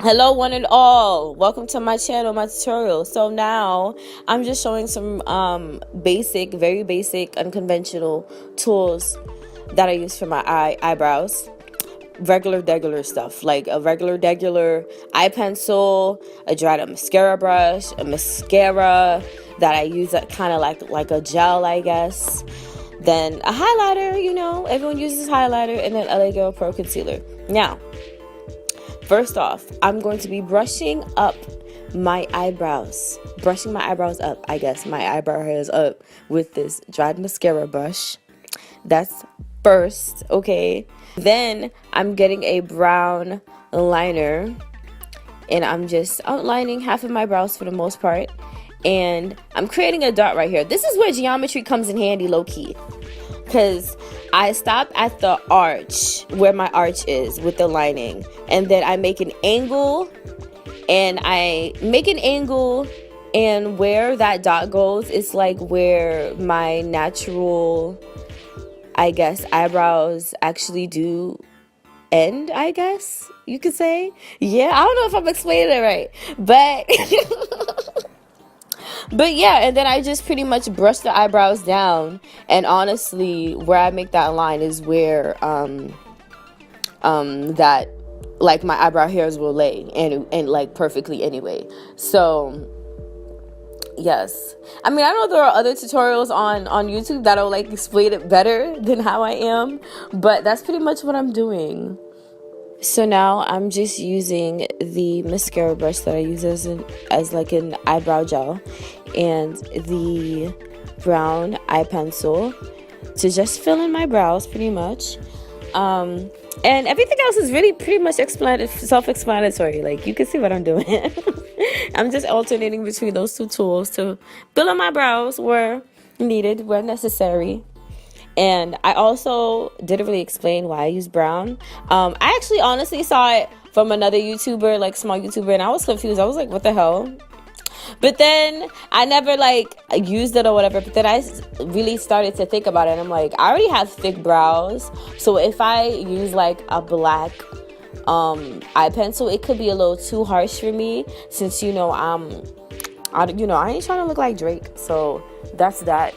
Hello one and all, welcome to my channel, my tutorial. So now I'm just showing some basic, very basic, unconventional tools that I use for my eyebrows. Regular stuff, like a regular eye pencil, a dried up mascara brush, a mascara that I use that kind of like a gel, I guess. Then a highlighter, everyone uses highlighter, and then LA Girl Pro Concealer. Now, first off, I'm going to be brushing up my eyebrows. Brushing my eyebrows up, I guess. My eyebrow hairs up with this dried mascara brush. That's first, okay? Then I'm getting a brown liner. And I'm just outlining half of my brows for the most part. And I'm creating a dot right here. This is where geometry comes in handy, low-key. Because I stop at the arch, where my arch is with the lining, and then I make an angle, and where that dot goes, it's like where my natural, I guess, eyebrows actually do end, I guess you could say. Yeah, I don't know if I'm explaining it right, but yeah, and then I just pretty much brush the eyebrows down, and honestly, where I make that line is where that, like, my eyebrow hairs will lay, and like perfectly anyway. So yes, I mean, I know there are other tutorials on YouTube that'll like explain it better than how I am, but that's pretty much what I'm doing. So now I'm just using the mascara brush that I use as like an eyebrow gel, and the brown eye pencil to just fill in my brows pretty much. And everything else is really pretty much self-explanatory. Like, you can see what I'm doing. I'm just alternating between those two tools to fill in my brows where needed, where necessary. And I also didn't really explain why I use brown. I actually honestly saw it from another YouTuber, like small YouTuber, and I was confused. I was like, what the hell? But then I never like used it or whatever. But then I really started to think about it, and I'm like, I already have thick brows. So if I use like a black eye pencil, it could be a little too harsh for me, since I ain't trying to look like Drake. So that's that.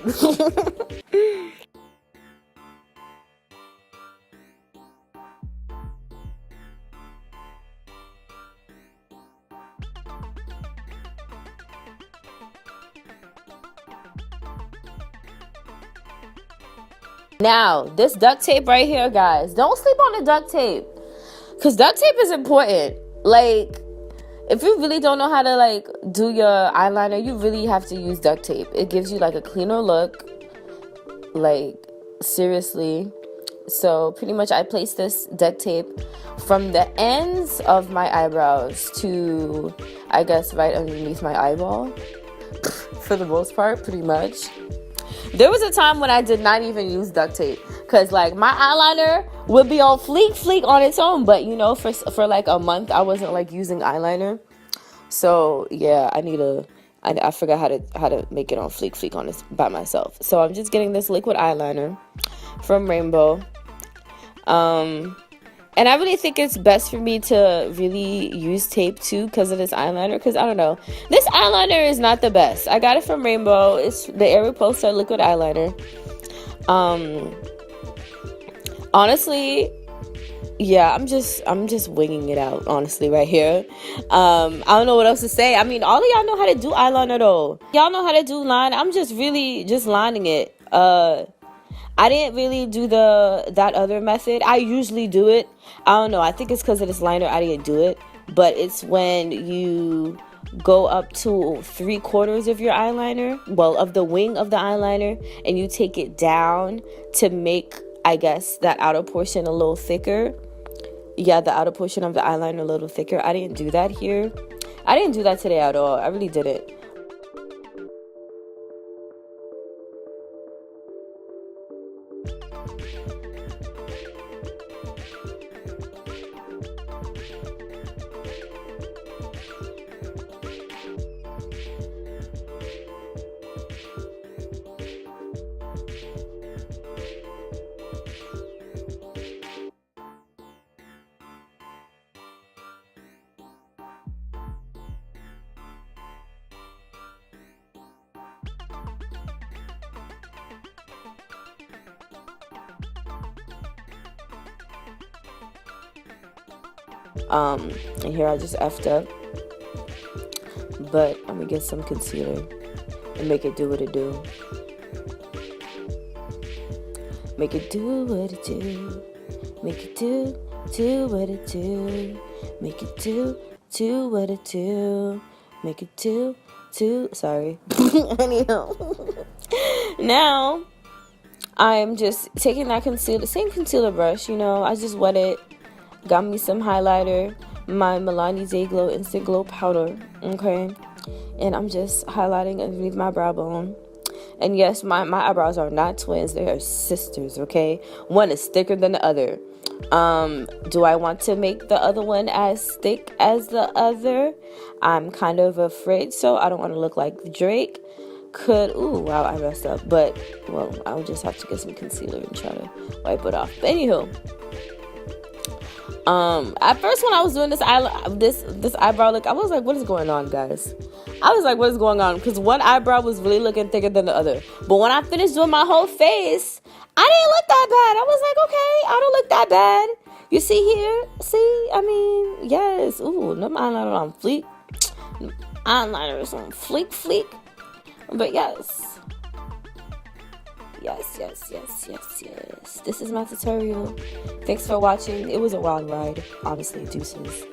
Now, this duct tape right here, guys, don't sleep on the duct tape, because duct tape is important. Like, if you really don't know how to like do your eyeliner, you really have to use duct tape. It gives you like a cleaner look, like, seriously. So pretty much I place this duct tape from the ends of my eyebrows to, I guess, right underneath my eyeball, for the most part, pretty much. There was a time when I did not even use duct tape, because like my eyeliner would be on fleek on its own, but for like a month I wasn't like using eyeliner. So yeah, I forgot how to make it on fleek on this by myself. So I'm just getting this liquid eyeliner from Rainbow. And I really think it's best for me to really use tape too, because of this eyeliner. Because I don't know, this eyeliner is not the best. I got it from Rainbow. It's the Ariposa liquid eyeliner. Honestly, yeah, I'm just winging it out, honestly, right here. I don't know what else to say. I mean, all of y'all know how to do eyeliner though. Y'all know how to do line. I'm just really just lining it. I didn't really do that other method. I usually do it. I don't know. I think it's because of this liner I didn't do it. But it's when you go up to 3/4 of your eyeliner, well, of the wing of the eyeliner, and you take it down to make, I guess, that outer portion a little thicker. Yeah, the outer portion of the eyeliner a little thicker. I didn't do that here. I didn't do that today at all. I really didn't. And here I just effed up. But I'm gonna get some concealer and make it do what it do. Make it do what it do. Make it do what it do. Make it do what it do. Make it do, sorry. Anyhow. Now, I'm just taking that concealer, same concealer brush, you know. I just wet it. Got me some highlighter. My Milani Dayglow Instant Glow Powder. Okay. And I'm just highlighting underneath my brow bone. And yes, my eyebrows are not twins. They are sisters, okay? One is thicker than the other. Do I want to make the other one as thick as the other? I'm kind of afraid so. I don't want to look like Drake. Ooh, wow, I messed up. But, well, I'll just have to get some concealer and try to wipe it off. But anywho, at first when I was doing this eyebrow look, I was like, what is going on, guys? I was like, what is going on? Because one eyebrow was really looking thicker than the other. But when I finished doing my whole face, I didn't look that bad. I was like, okay, I don't look that bad. You see here? See? I mean, yes. Ooh, no eyeliner on fleek. Eyeliner is on fleek. But yes. Yes. This is my tutorial. Thanks for watching. It was a wild ride. Honestly, deuces.